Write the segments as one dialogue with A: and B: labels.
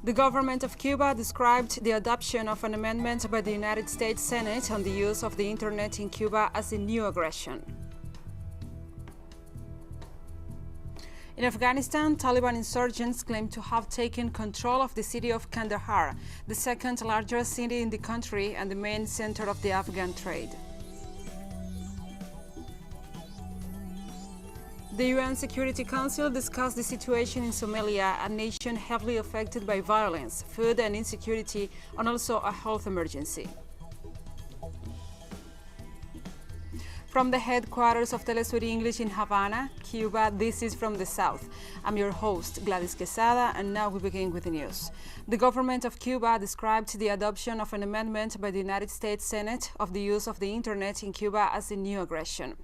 A: The government of Cuba described the adoption of an amendment by the United States Senate on the use of the internet in Cuba as a new aggression. In Afghanistan, Taliban insurgents claim to have taken control of the city of Kandahar, the second largest city in the country and the main center of the Afghan trade. The UN Security Council discussed the situation in Somalia, a nation heavily affected by violence, food and insecurity, and also a health emergency. From the headquarters of teleSUR English in Havana, Cuba, this is From the South. I'm your host, Gladys Quesada, and now we begin with the news. The government of Cuba described the adoption of an amendment by the United States Senate of the use of the internet in Cuba as a new aggression.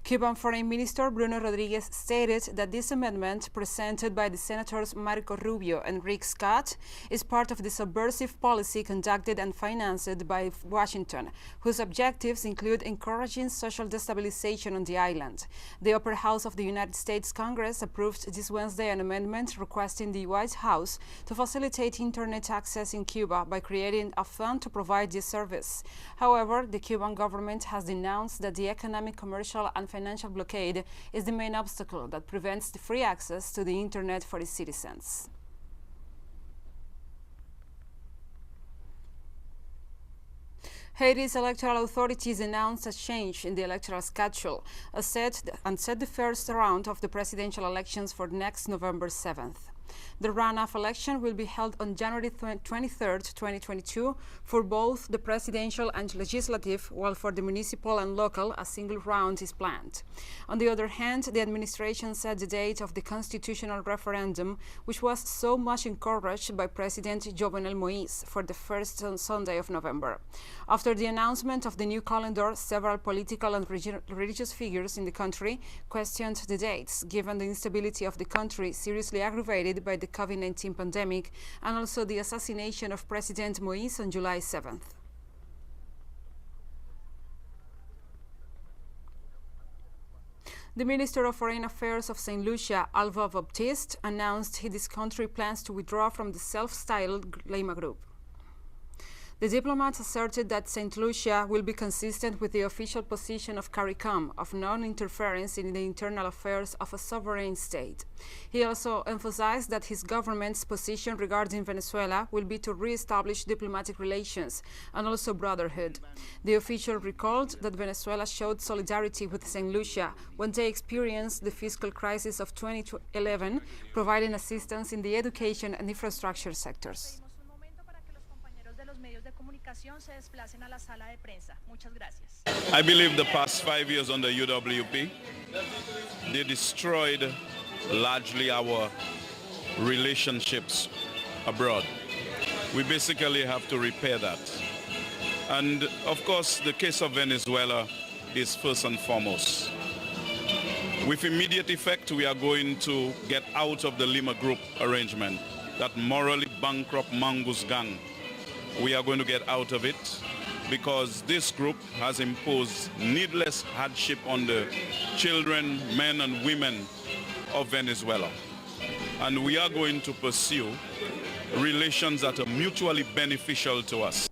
A: Cuban Foreign Minister Bruno Rodriguez stated that this amendment, presented by the Senators Marco Rubio and Rick Scott, is part of the subversive policy conducted and financed by Washington, whose objectives include encouraging social destabilization on the island. The upper house of the United States Congress approved this Wednesday an amendment requesting the White House to facilitate internet access in Cuba by creating a fund to provide this service. However, the Cuban government has denounced that the economic, commercial, and financial blockade is the main obstacle that prevents the free access to the internet for its citizens. Haitis electoral authorities announced a change in the electoral schedule set the first round of the presidential elections for next November 7th. The runoff election will be held on January 23rd, 2022 for both the presidential and legislative, while for the municipal and local, a single round is planned. On the other hand, the administration set the date of the constitutional referendum, which was so much encouraged by President Jovenel Moïse, for the first Sunday of November. After the announcement of the new calendar, several political and religious figures in the country questioned the dates, given the instability of the country seriously aggravated by the COVID-19 pandemic and also the assassination of President Moïse on July 7th. The Minister of Foreign Affairs of St. Lucia, Alva Baptiste, announced his country plans to withdraw from the self-styled Lima Group. The diplomat asserted that St. Lucia will be consistent with the official position of CARICOM of non-interference in the internal affairs of a sovereign state. He also emphasized that his government's position regarding Venezuela will be to re-establish diplomatic relations and also brotherhood. The official recalled that Venezuela showed solidarity with St. Lucia when they experienced the fiscal crisis of 2011, providing assistance in the education and infrastructure sectors.
B: I believe the past 5 years under UWP, they destroyed largely our relationships abroad. We basically have to repair that. And of course, the case of Venezuela is first and foremost. With immediate effect, we are going to get out of the Lima Group arrangement, that morally bankrupt mongoose gang. We are going to get out of it because this group has imposed needless hardship on the children, men and women of Venezuela. And we are going to pursue relations that are mutually beneficial to us.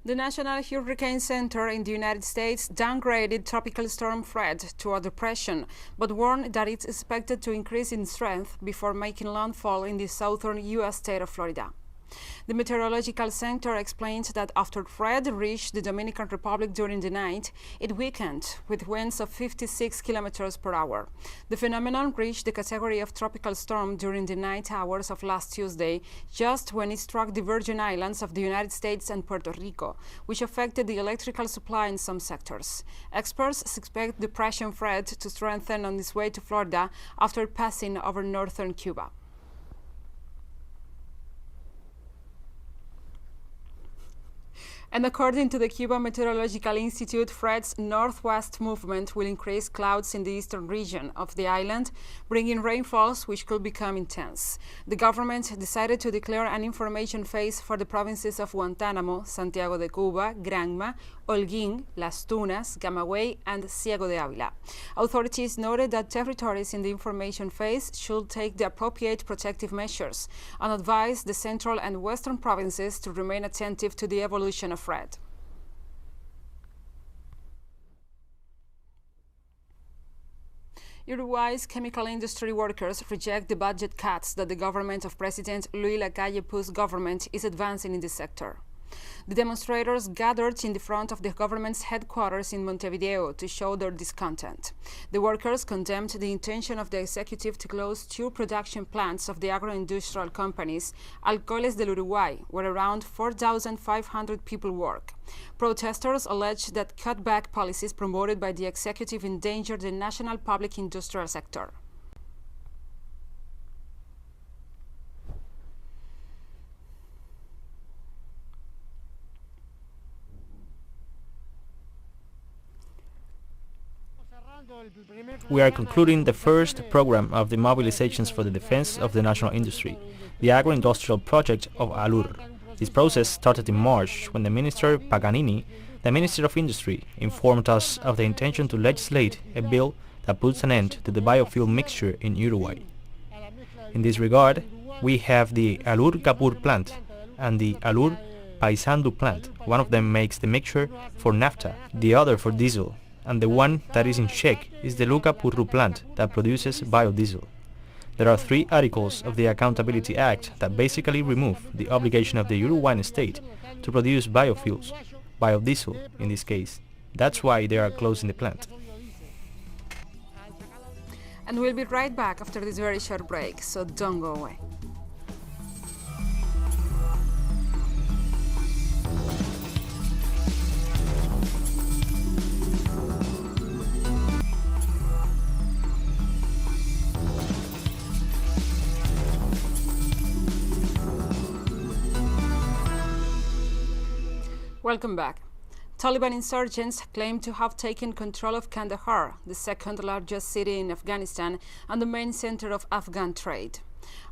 A: The National Hurricane Center in the United States downgraded Tropical Storm Fred to a depression, but warned that it's expected to increase in strength before making landfall in the southern U.S. state of Florida. The Meteorological Center explained that after Fred reached the Dominican Republic during the night, it weakened with winds of 56 kilometers per hour. The phenomenon reached the category of tropical storm during the night hours of last Tuesday, just when it struck the Virgin Islands of the United States and Puerto Rico, which affected the electrical supply in some sectors. Experts expect Depression Fred to strengthen on its way to Florida after passing over northern Cuba. And according to the Cuban Meteorological Institute, Fred's northwest movement will increase clouds in the eastern region of the island, bringing rainfalls which could become intense. The government decided to declare an information phase for the provinces of Guantánamo, Santiago de Cuba, Granma, Holguín, Las Tunas, Camagüey, and Ciego de Ávila. Authorities noted that territories in the information phase should take the appropriate protective measures and advised the central and western provinces to remain attentive to the evolution of Fred. Uruguay's chemical industry workers reject the budget cuts that the government of President Luis Lacalle Pou's government is advancing in the sector. The demonstrators gathered in the front of the government's headquarters in Montevideo to show their discontent. The workers condemned the intention of the executive to close 2 production plants of the agro-industrial companies Alcoholes del Uruguay, where around 4,500 people work. Protesters alleged that cutback policies promoted by the executive endanger the national public industrial sector.
C: We are concluding the first program of the mobilizations for the defense of the national industry, the agro-industrial project of ALUR. This process started in March when the Minister Paganini, the Minister of Industry, informed us of the intention to legislate a bill that puts an end to the biofuel mixture in Uruguay. In this regard, we have the ALUR Capur plant and the ALUR Paisandu plant. One of them makes the mixture for naphtha, the other for diesel, and the one that is in check is the Luca Purru plant that produces biodiesel. There are 3 articles of the Accountability Act that basically remove the obligation of the Uruguayan state to produce biofuels, biodiesel in this case. That's why they are closing the plant.
A: And we'll be right back after this very short break, so don't go away. Welcome back. Taliban insurgents claim to have taken control of Kandahar, the second largest city in Afghanistan and the main center of Afghan trade.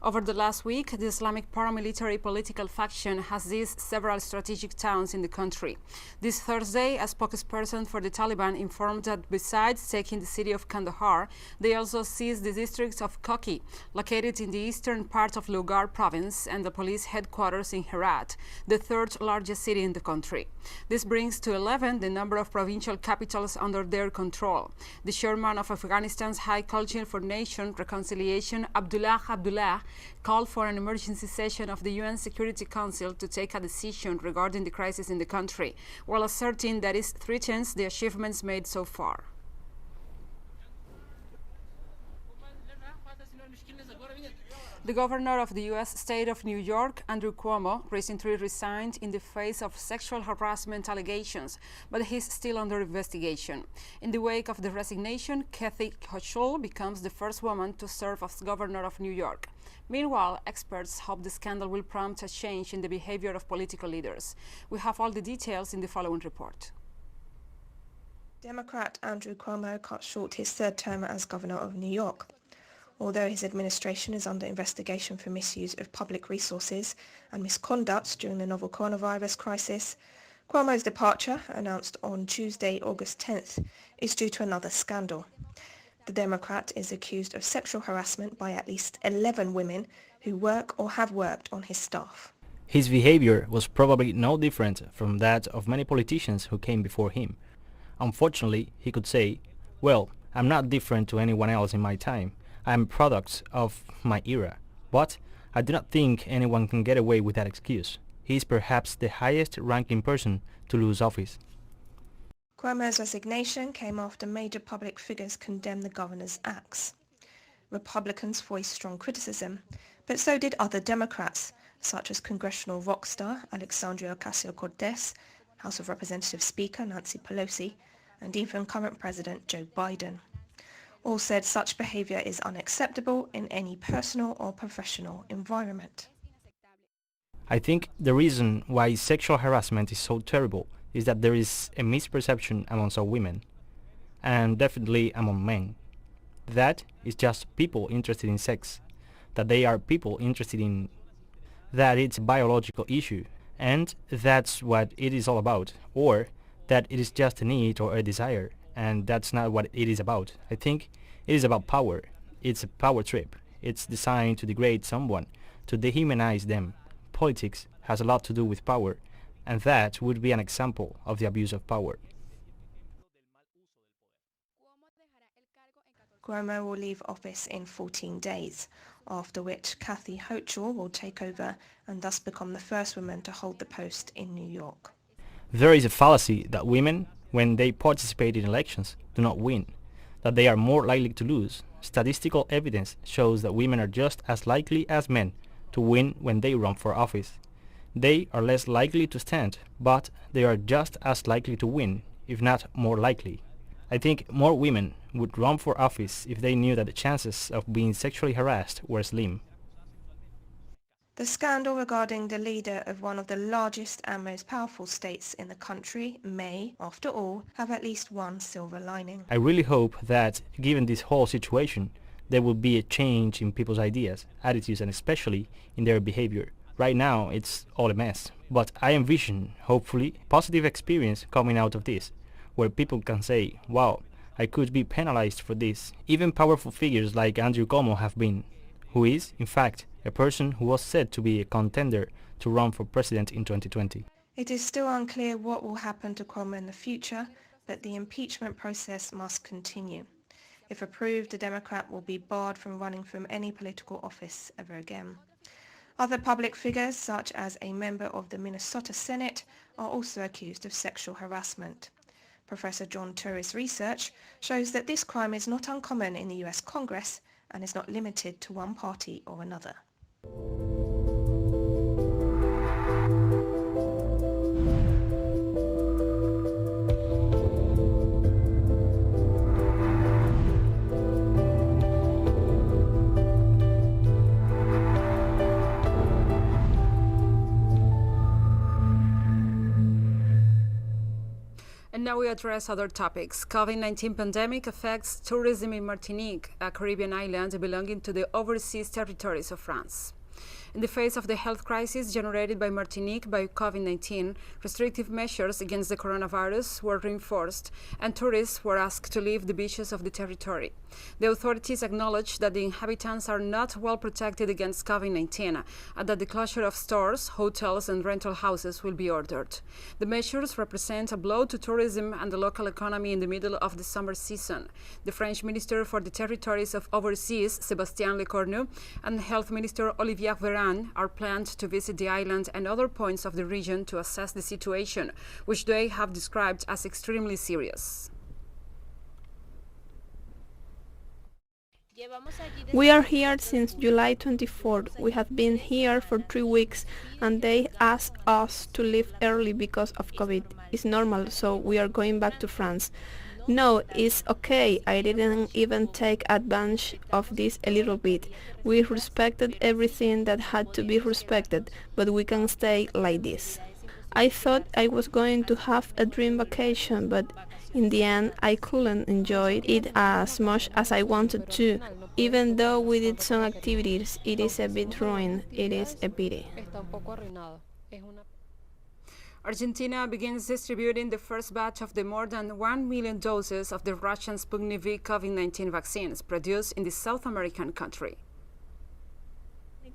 A: Over the last week, the Islamic paramilitary political faction has seized several strategic towns in the country. This Thursday, a spokesperson for the Taliban informed that besides taking the city of Kandahar, they also seized the districts of Koki, located in the eastern part of Logar province, and the police headquarters in Herat, the third largest city in the country. This brings to 11 the number of provincial capitals under their control. The chairman of Afghanistan's High Council for Nation Reconciliation, Abdullah called for an emergency session of the UN Security Council to take a decision regarding the crisis in the country, while asserting that it threatens the achievements made so far. The governor of the U.S. state of New York, Andrew Cuomo, recently resigned in the face of sexual harassment allegations, but he's still under investigation. In the wake of the resignation, Kathy Hochul becomes the first woman to serve as governor of New York. Meanwhile, experts hope the scandal will prompt a change in the behavior of political leaders. We have all the details in the following report.
D: Democrat Andrew Cuomo cut short his 3rd term as governor of New York. Although his administration is under investigation for misuse of public resources and misconduct during the novel coronavirus crisis, Cuomo's departure, announced on Tuesday, August 10th, is due to another scandal. The Democrat is accused of sexual harassment by at least 11 women who work or have worked on his staff.
C: His behavior was probably no different from that of many politicians who came before him. Unfortunately, he could say, "Well, I'm not different to anyone else in my time. I am a product of my era." But I do not think anyone can get away with that excuse. He is perhaps the highest ranking person to lose office.
D: Cuomo's resignation came after major public figures condemned the governor's acts. Republicans voiced strong criticism, but so did other Democrats, such as congressional rock star Alexandria Ocasio-Cortez, House of Representatives Speaker Nancy Pelosi, and even current President Joe Biden. All said such behavior is unacceptable in any personal or professional environment.
C: I think the reason why sexual harassment is so terrible is that there is a misperception among some women, and definitely among men. That is just people interested in sex, that they are people interested in that it's a biological issue, and that's what it is all about, or that it is just a need or a desire, and that's not what it is about. I think it is about power. It's a power trip. It's designed to degrade someone, to dehumanize them. Politics has a lot to do with power, and that would be an example of the abuse of power.
D: Cuomo will leave office in 14 days, after which Kathy Hochul will take over and thus become the first woman to hold the post in New York.
C: There is a fallacy that women, when they participate in elections, do not win, that they are more likely to lose. Statistical evidence shows that women are just as likely as men to win when they run for office. They are less likely to stand, but they are just as likely to win, if not more likely. I think more women would run for office if they knew that the chances of being sexually harassed were slim.
D: The scandal regarding the leader of one of the largest and most powerful states in the country may, after all, have at least one silver lining.
C: I really hope that, given this whole situation, there will be a change in people's ideas, attitudes, and especially in their behavior. Right now, it's all a mess, but I envision, hopefully, a positive experience coming out of this, where people can say, wow, I could be penalized for this. Even powerful figures like Andrew Cuomo have been, who is, in fact, a person who was said to be a contender to run for president in 2020.
D: It is still unclear what will happen to Cuomo in the future, but the impeachment process must continue. If approved, the Democrat will be barred from running from any political office ever again. Other public figures, such as a member of the Minnesota Senate, are also accused of sexual harassment. Professor John Turris' research shows that this crime is not uncommon in the US Congress and is not limited to one party or another.
A: And now we address other topics. COVID-19 pandemic affects tourism in Martinique, a Caribbean island belonging to the overseas territories of France. In the face of the health crisis generated by Martinique by COVID-19, restrictive measures against the coronavirus were reinforced and tourists were asked to leave the beaches of the territory. The authorities acknowledged that the inhabitants are not well protected against COVID-19 and that the closure of stores, hotels and rental houses will be ordered. The measures represent a blow to tourism and the local economy in the middle of the summer season. The French Minister for the Territories of Overseas, Sébastien Lecornu, and Health Minister Olivier Véran are planned to visit the island and other points of the region to assess the situation, which they have described as extremely serious.
E: We are here since July 24th. We have been here for 3 weeks and they asked us to leave early because of COVID. It's normal, so we are going back to France. No, it's okay. I didn't even take advantage of this a little bit. We respected everything that had to be respected, but we can stay like this. I thought I was going to have a dream vacation, but in the end I couldn't enjoy it as much as I wanted to. Even though we did some activities, it is a bit ruined. It is a pity.
A: Argentina begins distributing the first batch of the more than 1 million doses of the Russian Sputnik V COVID-19 vaccines produced in the South American country.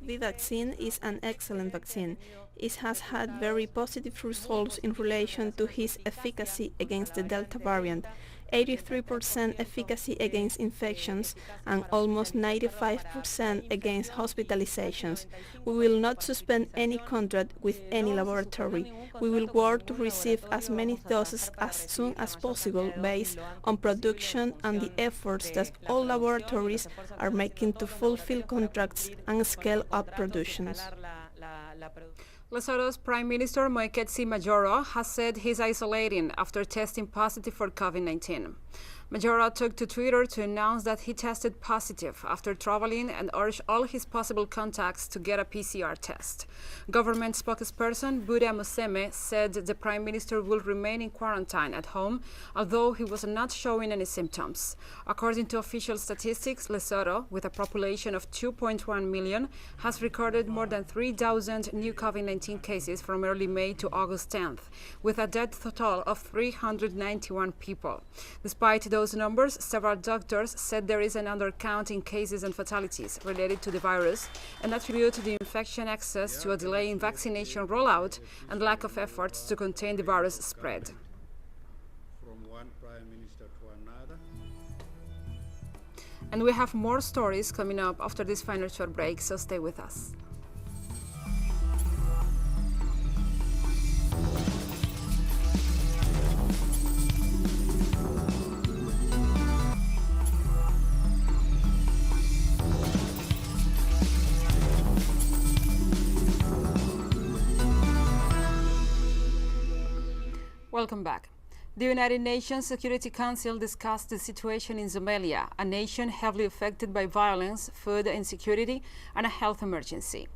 E: The vaccine is an excellent vaccine. It has had very positive results in relation to its efficacy against the Delta variant, 83% efficacy against infections and almost 95% against hospitalizations. We will not suspend any contract with any laboratory. We will work to receive as many doses as soon as possible based on production and the efforts that all laboratories are making to fulfill contracts and scale up productions.
A: Lesothos Prime Minister Moeketsi Majoro has said he's isolating after testing positive for COVID-19. Majora took to Twitter to announce that he tested positive after traveling and urged all his possible contacts to get a PCR test. Government spokesperson Buria Museme said the Prime Minister will remain in quarantine at home, although he was not showing any symptoms. According to official statistics, Lesotho, with a population of 2.1 million, has recorded more than 3,000 new COVID-19 cases from early May to August 10th, with a death total of 391 people. Despite those numbers, several doctors said there is an undercount in cases and fatalities related to the virus and attribute the infection access to a delay in vaccination rollout and lack of efforts to contain the virus spread.
F: From one prime minister to another.
A: And we have more stories coming up after this final short break, so stay with us. Welcome back. The United Nations Security Council discussed the situation in Somalia, a nation heavily affected by violence, food insecurity, and a health emergency.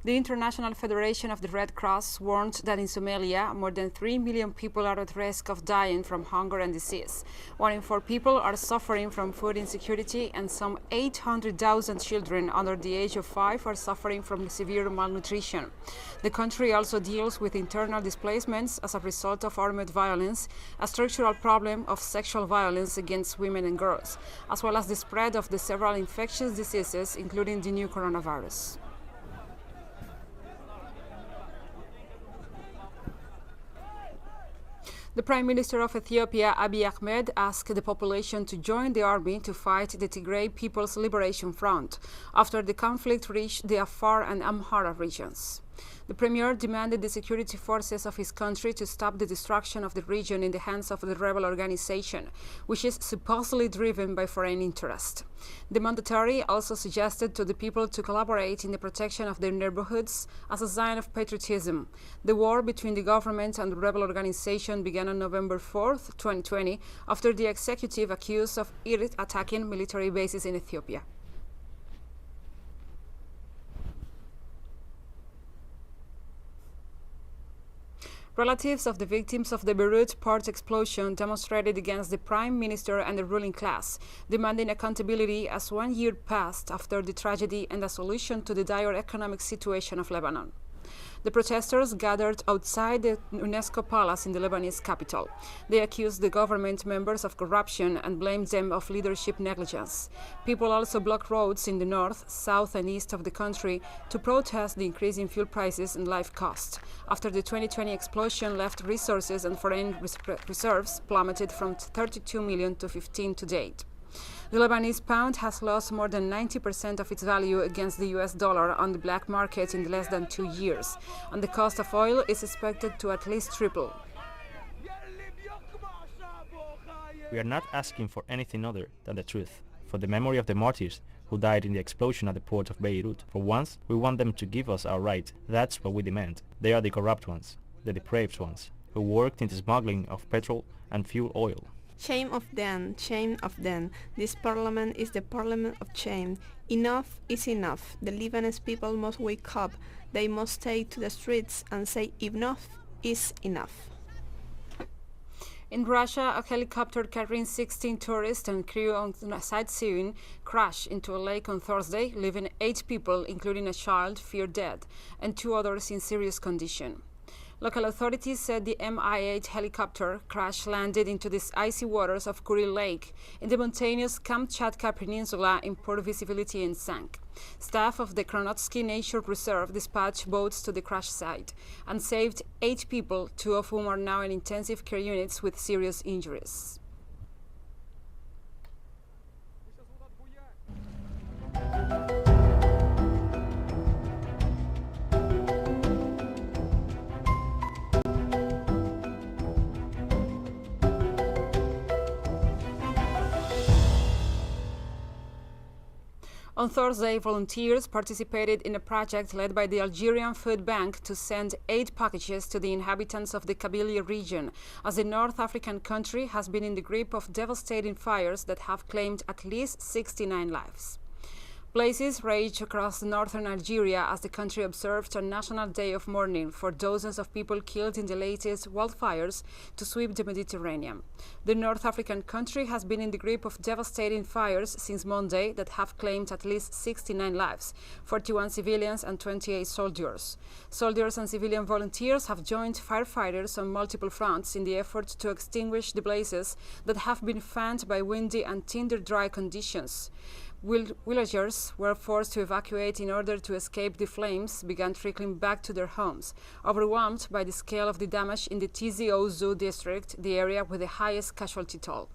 A: The International Federation of the Red Cross warned that in Somalia, more than 3 million people are at risk of dying from hunger and disease. 1 in 4 people are suffering from food insecurity, and some 800,000 children under the age of 5 are suffering from severe malnutrition. The country also deals with internal displacements as a result of armed violence, a structural problem of sexual violence against women and girls, as well as the spread of the several infectious diseases, including the new coronavirus. The Prime Minister of Ethiopia, Abiy Ahmed, asked the population to join the army to fight the Tigray People's Liberation Front after the conflict reached the Afar and Amhara regions. The premier demanded the security forces of his country to stop the destruction of the region in the hands of the rebel organization, which is supposedly driven by foreign interest. The mandatory also suggested to the people to collaborate in the protection of their neighborhoods as a sign of patriotism. The war between the government and the rebel organization began on November 4th, 2020, after the executive accused of attacking military bases in Ethiopia. Relatives of the victims of the Beirut port explosion demonstrated against the Prime Minister and the ruling class, demanding accountability as 1 year passed after the tragedy and a solution to the dire economic situation of Lebanon. The protesters gathered outside the UNESCO palace in the Lebanese capital. They accused the government members of corruption and blamed them of leadership negligence. People also blocked roads in the north, south, and east of the country to protest the increase in fuel prices and life costs, after the 2020 explosion left resources and foreign reserves plummeted from 32 million to 15 to date. The Lebanese pound has lost more than 90% of its value against the US dollar on the black market in less than 2 years, and the cost of oil is expected to at least triple.
C: We are not asking for anything other than the truth, for the memory of the martyrs who died in the explosion at the port of Beirut. For once, we want them to give us our right. That's what we demand. They are the corrupt ones, the depraved ones, who worked in the smuggling of petrol and fuel oil.
E: Shame of them, shame of them. This parliament is the parliament of shame. Enough is enough. The Lebanese people must wake up. They must take to the streets and say enough is enough.
A: In Russia, a helicopter carrying 16 tourists and crew on sightseeing crashed into a lake on Thursday, leaving 8 people, including a child, feared dead, and 2 others in serious condition. Local authorities said the Mi-8 helicopter crash landed into the icy waters of Kuril Lake in the mountainous Kamchatka Peninsula in poor visibility and sank. Staff of the Kronotsky Nature Reserve dispatched boats to the crash site and saved 8 people, 2 of whom are now in intensive care units with serious injuries. On On Thursday, volunteers participated in a project led by the Algerian Food Bank to send aid packages to the inhabitants of the Kabylie region, as the North African country has been in the grip of devastating fires that have claimed at least 69 lives. Blazes rage across northern Algeria as the country observed a national day of mourning for dozens of people killed in the latest wildfires to sweep the Mediterranean. The North African country has been in the grip of devastating fires since Monday that have claimed at least 69 lives, 41 civilians and 28 soldiers. Soldiers and civilian volunteers have joined firefighters on multiple fronts in the effort to extinguish the blazes that have been fanned by windy and tinder-dry conditions. Villagers were forced to evacuate in order to escape the flames began trickling back to their homes, overwhelmed by the scale of the damage in the Tizi Ouzou district, the area with the highest casualty toll.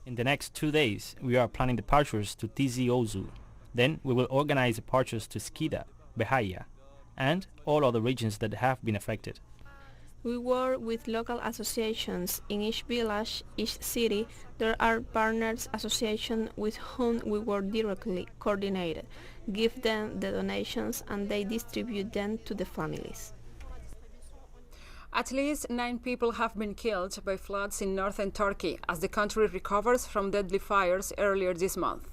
C: In the next 2 days, we are planning departures to Tizi Ouzou. Then we will organize departures to Skida, Behaya, and all other regions that have been affected.
E: We work with local associations. In each village, each city, there are partners associations with whom we work directly, coordinated, give them the donations and they distribute them to the families.
A: At least 9 people have been killed by floods in northern Turkey as the country recovers from deadly fires earlier this month.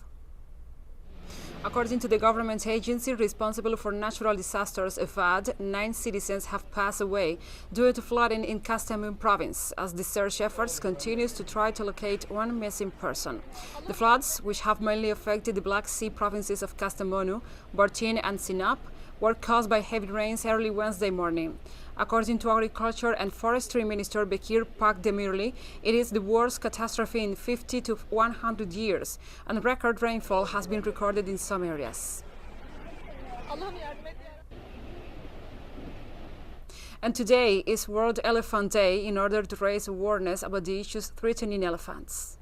A: According to the government agency responsible for natural disasters, EFAD, 9 citizens have passed away due to flooding in Kastamonu province, as the search efforts continues to try to locate one missing person. The floods, which have mainly affected the Black Sea provinces of Kastamonu, Bartın and Sinop, were caused by heavy rains early Wednesday morning. According to Agriculture and Forestry Minister Bekir Pakdemirli, it is the worst catastrophe in 50 to 100 years, and record rainfall has been recorded in some areas. And today is World Elephant Day in order to raise awareness about the issues threatening elephants.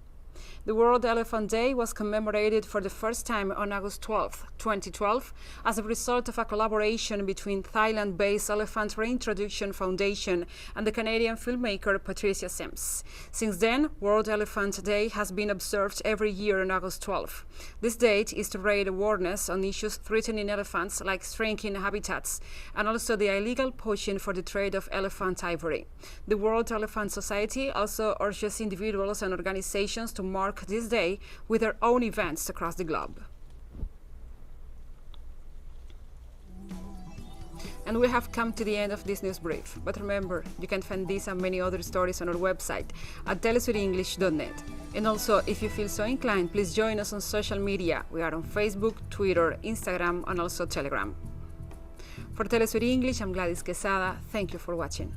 A: The World Elephant Day was commemorated for the first time on August 12, 2012, as a result of a collaboration between Thailand-based Elephant Reintroduction Foundation and the Canadian filmmaker Patricia Sims. Since then, World Elephant Day has been observed every year on August 12. This date is to raise awareness on issues threatening elephants like shrinking habitats and also the illegal poaching for the trade of elephant ivory. The World Elephant Society also urges individuals and organizations to mark this day with their own events across the globe. And we have come to the end of this news brief. But remember, you can find these and many other stories on our website at telesurenglish.net. And also, if you feel so inclined, please join us on social media. We are on Facebook, Twitter, Instagram, and also Telegram. For Telesur English, I'm Gladys Quesada. Thank you for watching.